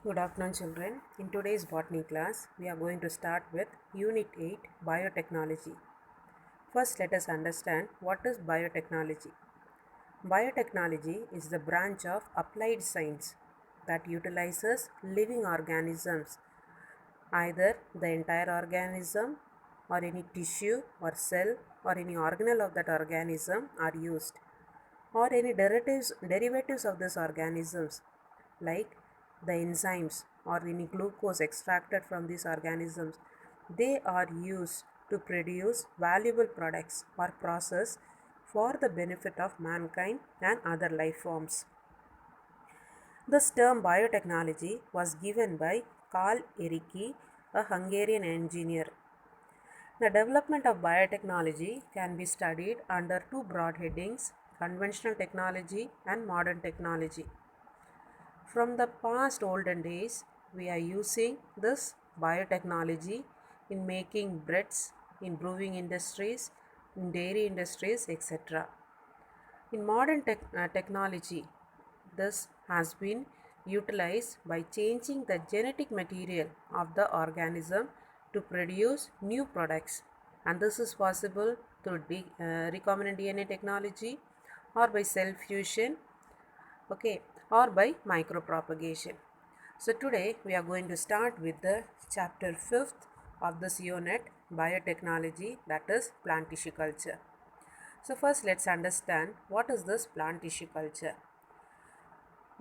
Good afternoon, children. In today's botany class, we are going to start with Unit 8 Biotechnology. First, let us understand what is biotechnology. Biotechnology is the branch of applied science that utilizes living organisms, either the entire organism or any tissue or cell or any organelle of that organism are used, or any derivatives of these organisms like the enzymes or any glucose extracted from these organisms. They are used to produce valuable products or process for the benefit of mankind and other life forms. This term biotechnology was given by Karl Erecki, a Hungarian engineer. The development of biotechnology can be studied under two broad headings: conventional technology and modern technology. From the past olden days, we are using this biotechnology in making breads, in brewing industries, in dairy industries, etc. In modern technology, this has been utilized by changing the genetic material of the organism to produce new products, and this is possible through recombinant DNA technology or by cell fusion, okay, or by micropropagation. So today we are going to start with the chapter 5th of this unit, biotechnology, that is plant tissue culture. So first let's understand what is this plant tissue culture.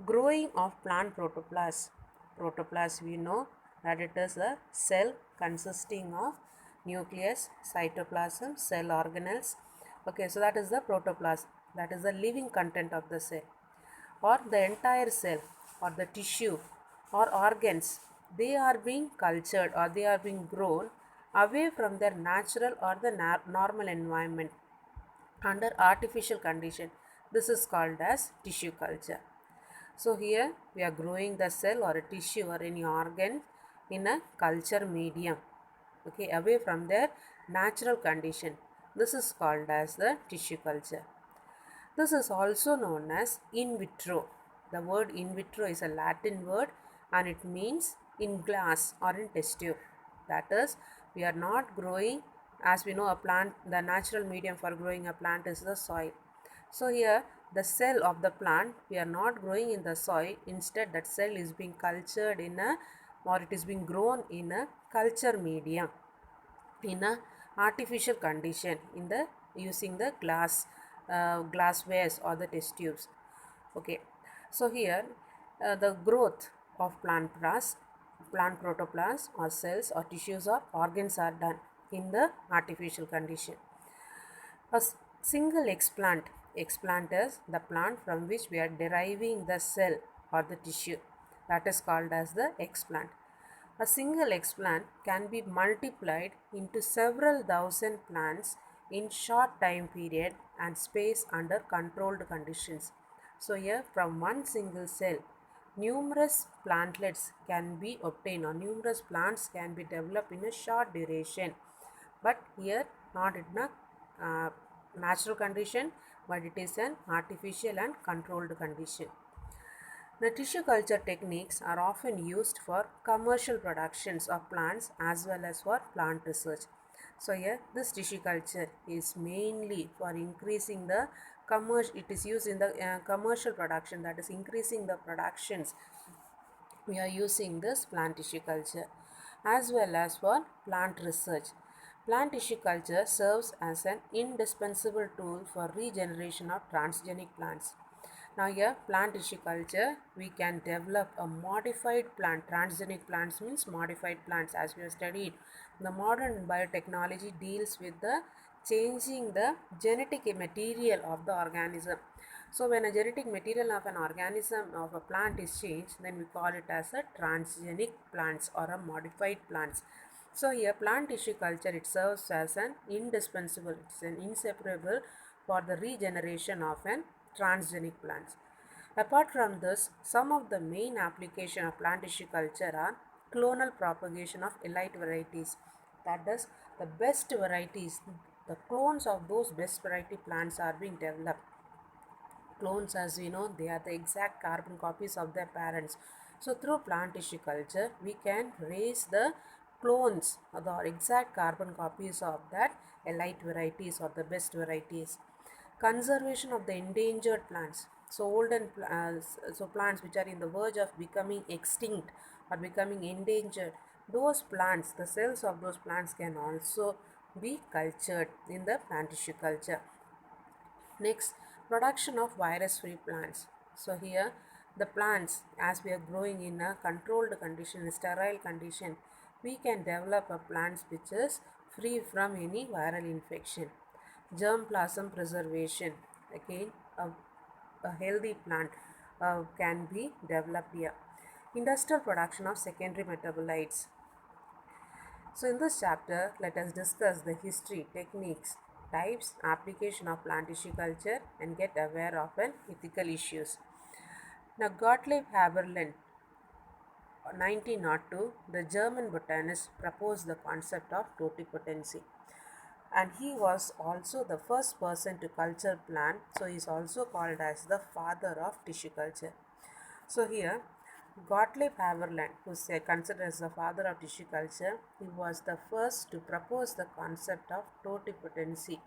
Growing of plant protoplast. Protoplast, we know that it is a cell consisting of nucleus, cytoplasm, cell organelles. Okay, so that is the protoplasm. That is the living content of the cell, or the entire cell or the tissue or organs. They are being cultured or they are being grown away from their natural or the normal environment under artificial condition. This is called as tissue culture. So here we are growing the cell or a tissue or any organ in a culture medium, okay, away from their natural condition. This is called as the tissue culture. This is also known as in vitro. The word in vitro is a Latin word and it means in glass or in test tube. That is, we are not growing, as we know, a plant, the natural medium for growing a plant is the soil. So here the cell of the plant, we are not growing in the soil. Instead, that cell is being cultured in a, or it is being grown in a culture medium, in a artificial condition, in the using the glasswares or the test tubes. Okay, so here the growth of plant protoplast or cells or tissues or organs are done in the artificial condition. A single explant is the plant from which we are deriving the cell or the tissue, that is called as the explant. A single explant can be multiplied into several thousand plants in short time period and space under controlled conditions. So here from one single cell, numerous plantlets can be obtained or numerous plants can be developed in a short duration. But here not in a natural condition, but it is an artificial and controlled condition. The tissue culture techniques are often used for commercial productions of plants as well as for plant research. So here this tissue culture is mainly for increasing the commercial, it is used in the commercial production, that is increasing the productions. We are using this plant tissue culture as well as for plant research. Plant tissue culture serves as an indispensable tool for regeneration of transgenic plants. Now here plant tissue culture, we can develop a modified plant. Transgenic plants means modified plants, as we have studied. The modern biotechnology deals with the changing the genetic material of the organism. So when a genetic material of an organism of a plant is changed, then we call it as a transgenic plants or a modified plants. So here plant tissue culture, it serves as an indispensable, it's an inseparable for the regeneration of an transgenic plants. Apart from this, some of the main application of plant tissue culture are clonal propagation of elite varieties. That is, the best varieties, the clones of those best variety plants are being developed. Clones, as we know, they are the exact carbon copies of their parents. So through plant tissue culture, we can raise the clones or the exact carbon copies of that elite varieties or the best varieties. Conservation of the endangered plants. So old and so plants which are in the verge of becoming extinct or becoming endangered, those plants, the cells of those plants can also be cultured in the plant tissue culture. Next, production of virus-free plants. So here the plants, as we are growing in a controlled condition, a sterile condition, we can develop a plants which is free from any viral infection. Germplasm preservation. Again, a healthy plant can be developed here. Industrial production of secondary metabolites. So in this chapter, let us discuss the history, techniques, types, application of plant tissue culture and get aware of an ethical issues. Now Gottlieb Haberland, 1902, the German botanist, proposed the concept of totipotency, and he was also the first person to culture plant, so he is also called as the father of tissue culture. So here Gottlieb Haberland, who is considered as the father of tissue culture, he was the first to propose the concept of totipotency.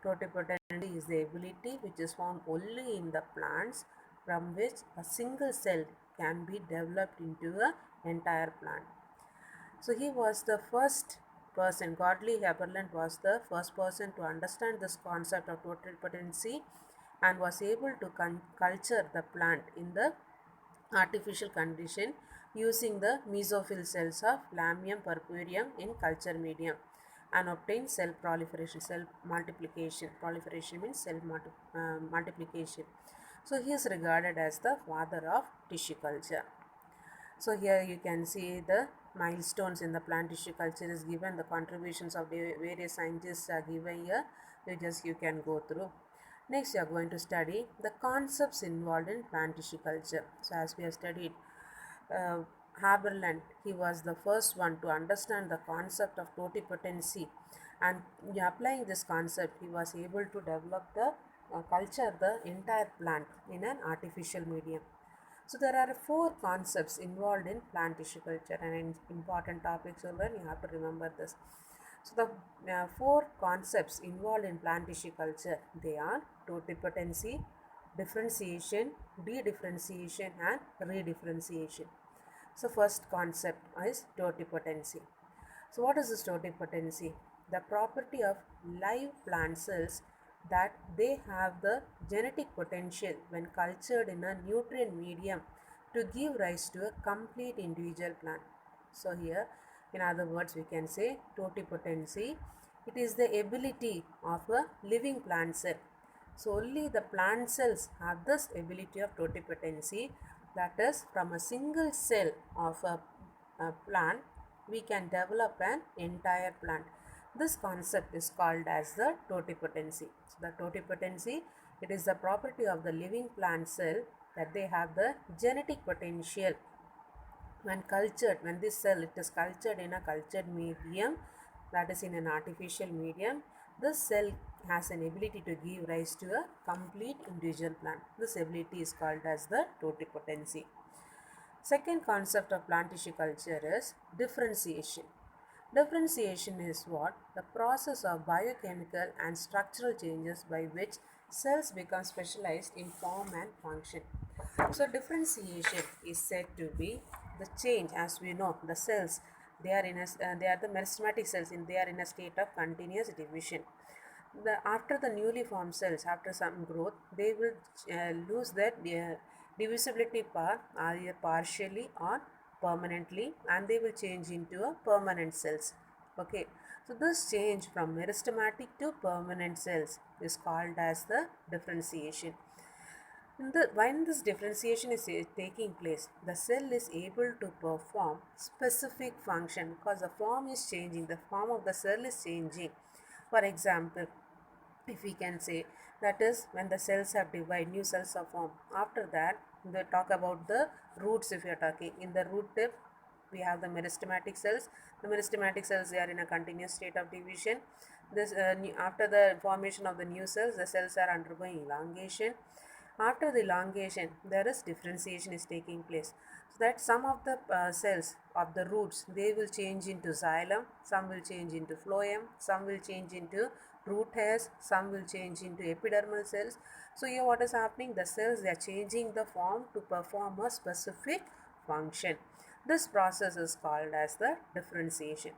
Totipotency is the ability which is found only in the plants from which a single cell can be developed into an entire plant. So he was the first person, Gottlieb Haberland was the first person to understand this concept of totipotency and was able to culture the plant in the artificial condition using the mesophyll cells of Lamium purpureum in culture medium and obtain cell proliferation, cell multiplication. Proliferation means cell multiplication. So he is regarded as the father of tissue culture. So here you can see the milestones in the plant tissue culture is given. The contributions of the various scientists are given here. You can go through. Next, we are going to study the concepts involved in plant tissue culture. So as we have studied, uh, Haberland, he was the first one to understand the concept of totipotency, and applying this concept, he was able to develop the culture the entire plant in an artificial medium. So there are four concepts involved in plant tissue culture, and important topics. So then you have to remember this. So the four concepts involved in plant tissue culture, they are totipotency, differentiation, dedifferentiation and redifferentiation. So first concept is totipotency. So what is this totipotency? The property of live plant cells that they have the genetic potential when cultured in a nutrient medium to give rise to a complete individual plant. So here, in other words, we can say totipotency. It is the ability of a living plant cell. So only the plant cells have this ability of totipotency, that is from a single cell of a plant we can develop an entire plant. This concept is called as the totipotency. So the totipotency, it is the property of the living plant cell that they have the genetic potential when cultured, when this cell it is cultured in a cultured medium, that is in an artificial medium, this cell has an ability to give rise to a complete individual plant. This ability is called as the totipotency. Second concept of plant tissue culture is differentiation. Differentiation is what? The process of biochemical and structural changes by which cells become specialized in form and function. So differentiation is said to be the change, as we know, the cells, they are the meristematic cells, they are in a state of continuous division. After the newly formed cells, after some growth, they will lose their divisibility power either partially or permanently, and they will change into a permanent cells. Okay, so this change from meristematic to permanent cells is called as the differentiation. When this differentiation is taking place, the cell is able to perform specific function because the form is changing, the form of the cell is changing. For example, if we can say, that is when the cells have divided, new cells are formed. After that, we talk about the roots. If we are talking in the root tip, we have the meristematic cells. The meristematic cells, they are in a continuous state of division. This after the formation of the new cells, the cells are undergoing elongation. After the elongation, there is differentiation is taking place. So that some of the cells of the roots, they will change into xylem, some will change into phloem, some will change into root hairs, some will change into epidermal cells. So here what is happening? The cells, they are changing the form to perform a specific function. This process is called as the differentiation.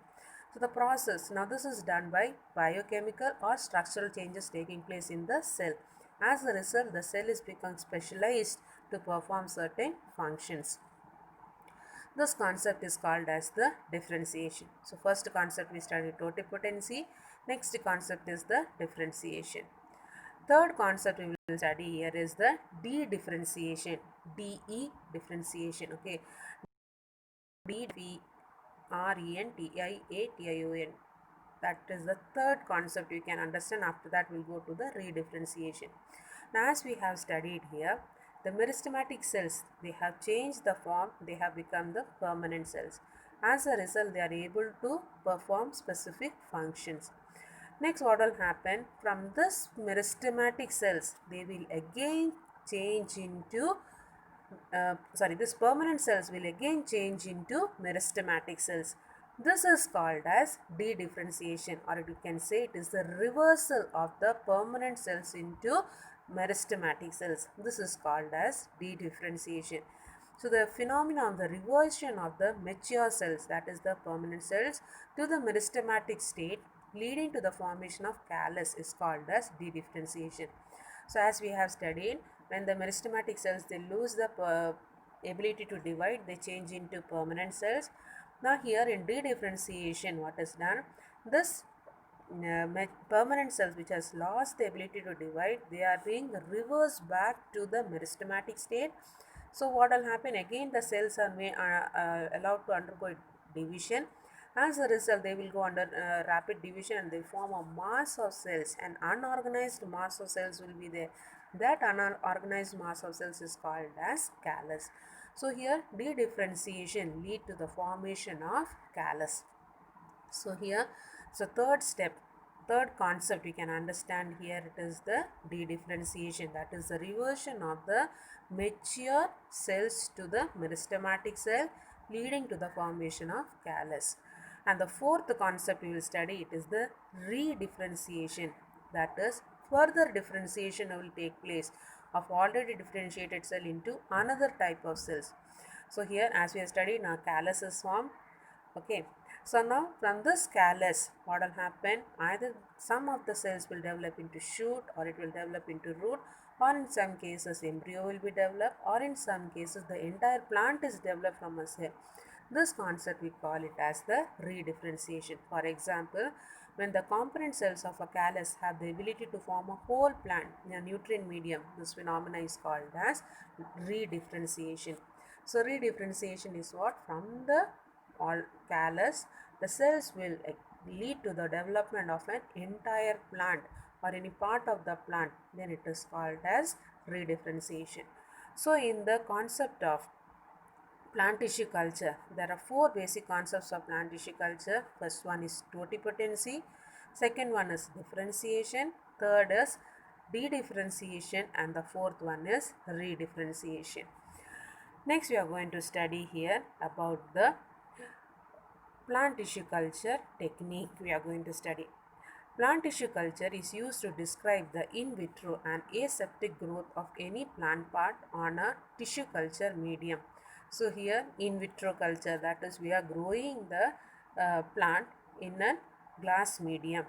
So the process, now this is done by biochemical or structural changes taking place in the cell. As a result, the cell is become specialized to perform certain functions. This concept is called as the differentiation. So first concept we studied totipotency. Next concept is the differentiation. Third concept we will study here is the de-differentiation. DE differentiation. Okay. D-R-E-N-T-I-A-T-I-O-N. That is the third concept you can understand. After that we'll go to the redifferentiation. Now as we have studied here, the meristematic cells, they have changed the form, they have become the permanent cells. As a result, they are able to perform specific functions. Next, what will happen? From this meristematic cells, they will again change into this permanent cells will again change into meristematic cells. This is called as de-differentiation, or you can say it is the reversal of the permanent cells into meristematic cells. This is called as de-differentiation. So the phenomenon of the reversion of the mature cells, that is the permanent cells, to the meristematic state leading to the formation of callus is called as de-differentiation. So as we have studied, when the meristematic cells, they lose the ability to divide, they change into permanent cells. Now here in de-differentiation, what is done? This permanent cells which has lost the ability to divide, they are being reversed back to the meristematic state. So what will happen? Again the cells are allowed to undergo division. As a result, they will go under rapid division and they form a mass of cells. An unorganized mass of cells will be there. That unorganized mass of cells is called as callus. So here de-differentiation lead to the formation of callus. So here, so third concept we can understand here, it is the de-differentiation, that is the reversion of the mature cells to the meristematic cell leading to the formation of callus. And the fourth concept we will study, it is the redifferentiation, that is further differentiation will take place of already differentiated cell into another type of cells. So here as we have studied, now callus is formed. Okay, so now from this callus, what will happen? Either some of the cells will develop into shoot, or it will develop into root, or in some cases embryo will be developed, or in some cases the entire plant is developed from a cell. This concept we call it as the redifferentiation. For example, when the component cells of a callus have the ability to form a whole plant in a nutrient medium, this phenomena is called as redifferentiation. So redifferentiation is what? From the all callus, the cells will lead to the development of an entire plant or any part of the plant, then it is called as redifferentiation. So in the concept of plant tissue culture, there are four basic concepts of plant tissue culture. First one is totipotency, second one is differentiation, third is de-differentiation, and the fourth one is redifferentiation. Next we are going to study here about the plant tissue culture technique we are going to study. Plant tissue culture is used to describe the in vitro and aseptic growth of any plant part on a tissue culture medium. So here in vitro culture, that is we are growing the plant in a glass medium.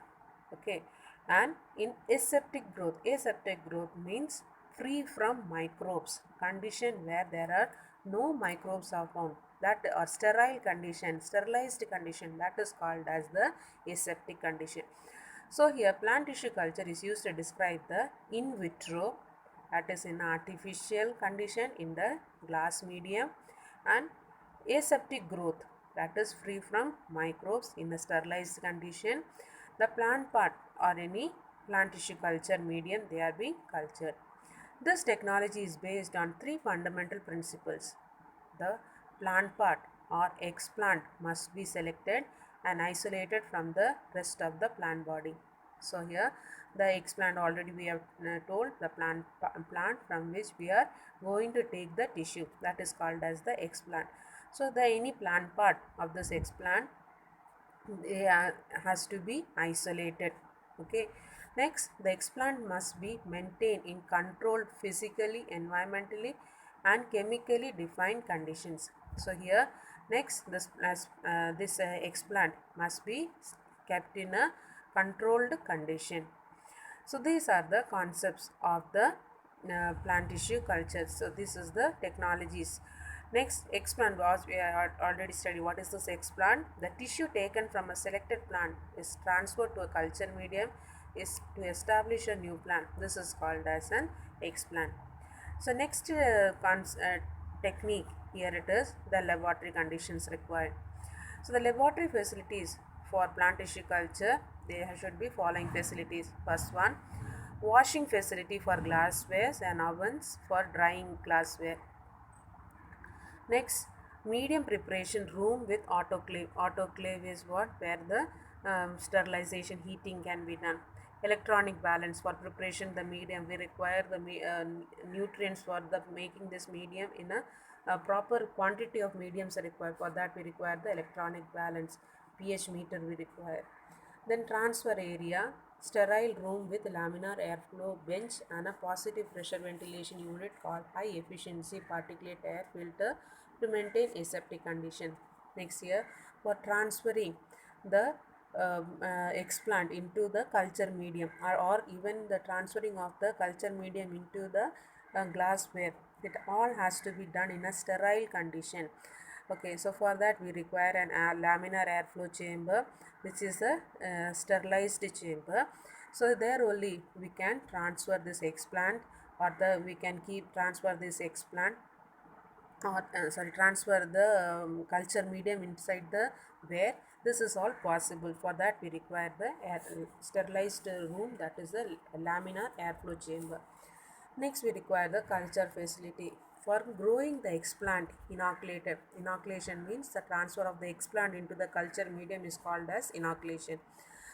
Okay, and in aseptic growth means free from microbes, condition where there are no microbes are found, that or sterilized condition, that is called as the aseptic condition. So here plant tissue culture is used to describe the in vitro, that is in artificial condition in the glass medium, and aseptic growth, that is free from microbes in the sterilized condition. The plant part or any plant tissue culture medium, they are being cultured. This technology is based on three fundamental principles. The plant part or explant must be selected and isolated from the rest of the plant body. So here The explant already we have told, the plant from which we are going to take the tissue, that is called as the explant. So the any plant part of this explant, they has to be isolated. Okay, next the explant must be maintained in controlled physically, environmentally and chemically defined conditions. So here next this explant must be kept in a controlled condition. So these are the concepts of the plant tissue culture. So this is the technologies. Next, explant was we have already studied. What is this explant? The tissue taken from a selected plant is transferred to a culture medium is to establish a new plant. This is called as an explant. So next technique, here it is, the laboratory conditions required. So the laboratory facilities for plant tissue culture, there should be following facilities. First one, washing facility for glassware and ovens for drying glassware. Next, medium preparation room with autoclave. Autoclave is what, where the sterilization heating can be done. Electronic balance for preparation the medium. We require the nutrients for the making this medium in a proper quantity of mediums are required. For that we require the electronic balance. pH meter we require. Then transfer area, sterile room with laminar airflow bench and a positive pressure ventilation unit called high efficiency particulate air filter to maintain aseptic condition. Next here, for transferring the explant into the culture medium, or even the transferring of the culture medium into the glassware, it all has to be done in a sterile condition. Okay, so for that we require an laminar airflow chamber, which is a sterilized chamber. So there only we can transfer this explant, or we can keep transfer this explant, or transfer the culture medium inside the ware. This is all possible. For that we require the sterilized room, that is the laminar airflow chamber. Next we require the culture facility. For growing the explant, inoculation means the transfer of the explant into the culture medium is called as inoculation.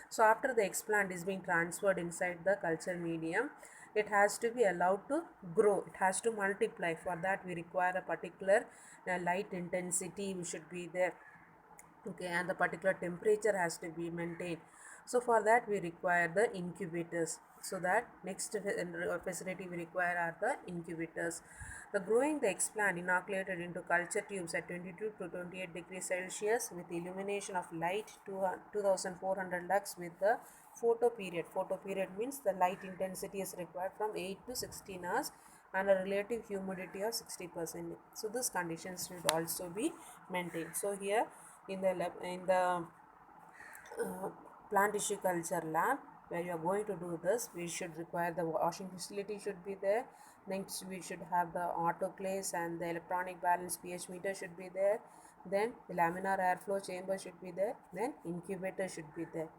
So after the explant is being transferred inside the culture medium, it has to be allowed to grow, it has to multiply. For that we require a particular light intensity we should be there. Okay, and the particular temperature has to be maintained. So for that we require the incubators. So that next facility we require are the incubators. The growing the explant inoculated into culture tubes at 22 to 28 degrees Celsius with illumination of light to 2400 lux with the photo period. Photo period means the light intensity is required from 8 to 16 hours and a relative humidity of 60%. So this conditions should also be maintained. So here in the plant tissue culture lab where you are going to do this, we should require the washing facility should be there. Next we should have the autoclaves and the electronic balance pH meter should be there. Then the laminar airflow chamber should be there. Then incubator should be there.